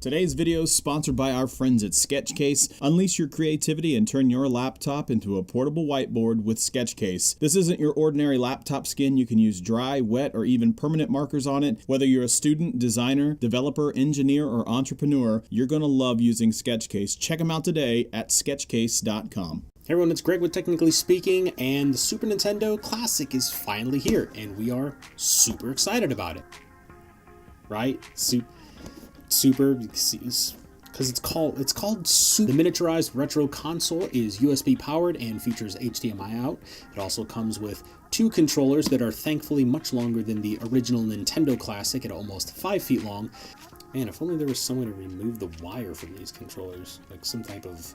Today's video is sponsored by our friends at Sketchcase. Unleash your creativity and turn your laptop into a portable whiteboard with Sketchcase. This isn't your ordinary laptop skin. You can use dry, wet, or even permanent markers on it. Whether you're a student, designer, developer, engineer, or entrepreneur, you're going to love using Sketchcase. Check them out today at sketchcase.com. Hey everyone, it's Greg with Technically Speaking, and the Super Nintendo Classic is finally here, and we are super excited about it. Right? Super, because it's called Super. The miniaturized retro console is USB powered and features HDMI out. It also comes with two controllers that are thankfully much longer than the original Nintendo Classic at almost 5 feet long. Man, if only there was some way to remove the wire from these controllers, like some type of,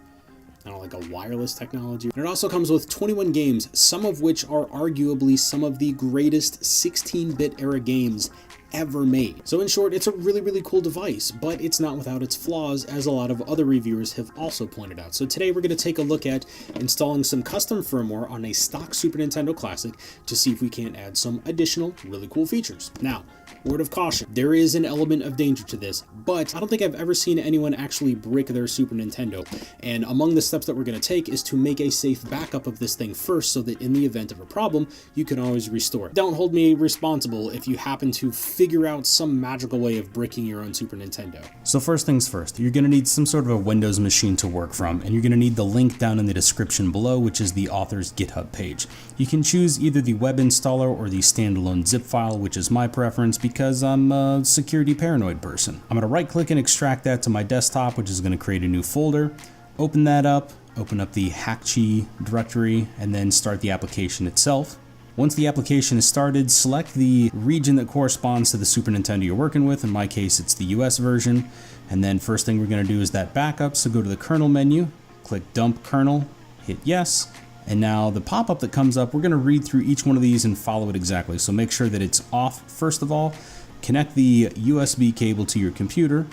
I don't know, like a wireless technology. And it also comes with 21 games, some of which are arguably some of the greatest 16-bit era games ever made. So in short, it's a really cool device, but it's not without its flaws, as a lot of other reviewers have also pointed out. So today we're going to take a look at installing some custom firmware on a stock Super Nintendo Classic to see if we can't add some additional really cool features. Now, word of caution, there is an element of danger to this, but I don't think I've ever seen anyone actually brick their Super Nintendo. And among the steps that we're going to take is to make a safe backup of this thing first, so that in the event of a problem, you can always restore it. Don't hold me responsible if you happen to figure out some magical way of bricking your own Super Nintendo. So first things first, you're going to need some sort of a Windows machine to work from, and you're going to need the link down in the description below, which is the author's GitHub page. You can choose either the web installer or the standalone zip file, which is my preference because I'm a security paranoid person. I'm going to right click and extract that to my desktop, which is going to create a new folder. Open that up, open up the Hakchi directory, and then start the application itself. Once the application is started, select the region that corresponds to the Super Nintendo you're working with. In my case, it's the US version. And then first thing we're going to do is that backup. So go to the kernel menu, click dump kernel, hit yes. And now the pop-up that comes up, we're going to read through each one of these and follow it exactly. So make sure that it's off first of all. Connect the USB cable to your computer,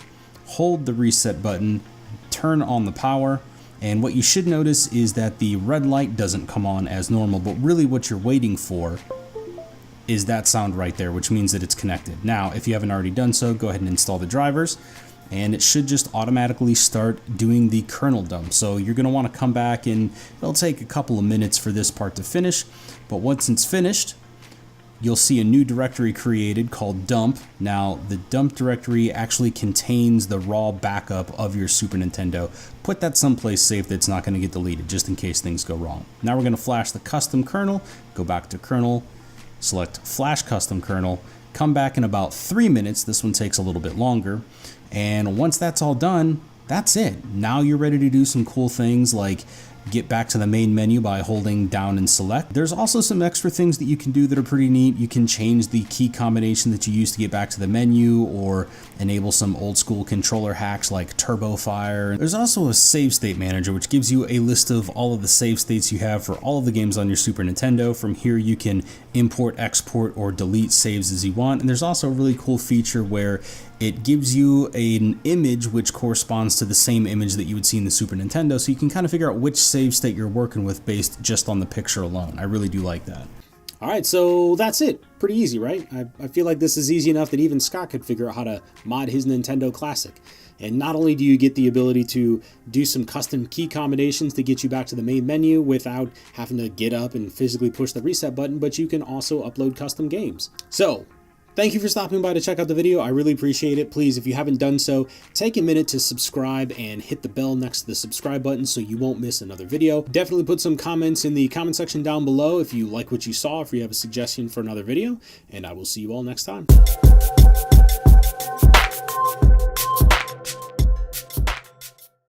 hold the reset button, turn on the power. And what you should notice is that the red light doesn't come on as normal, but really what you're waiting for is that sound right there, which means that it's connected. Now, if you haven't already done so, go ahead and install the drivers, and it should just automatically start doing the kernel dump. So you're going to want to come back, and it'll take a couple of minutes for this part to finish, but once it's finished, you'll see a new directory created called dump. Now, the dump directory actually contains the raw backup of your Super Nintendo. Put that someplace safe that's not going to get deleted, just in case things go wrong. Now we're going to flash the custom kernel, go back to kernel, select flash custom kernel, come back in about 3 minutes. This one takes a little bit longer. And once that's all done, that's it. Now you're ready to do some cool things like get back to the main menu by holding down and select. There's also some extra things that you can do that are pretty neat. You can change the key combination that you use to get back to the menu, or enable some old school controller hacks like Turbo Fire. There's also a save state manager, which gives you a list of all of the save states you have for all of the games on your Super Nintendo. From here you can import, export, or delete saves as you want. And there's also a really cool feature where it gives you an image which corresponds to the same image that you would see in the Super Nintendo, so you can kind of figure out which save state you're working with based just on the picture alone. I really do like that. Alright, so that's it. Pretty easy, right? I feel like this is easy enough that even Scott could figure out how to mod his Nintendo Classic. And not only do you get the ability to do some custom key combinations to get you back to the main menu without having to get up and physically push the reset button, but you can also upload custom games. So, thank you for stopping by to check out the video. I really appreciate it. Please, if you haven't done so, take a minute to subscribe and hit the bell next to the subscribe button so you won't miss another video. Definitely put some comments in the comment section down below if you like what you saw, if you have a suggestion for another video, and I will see you all next time.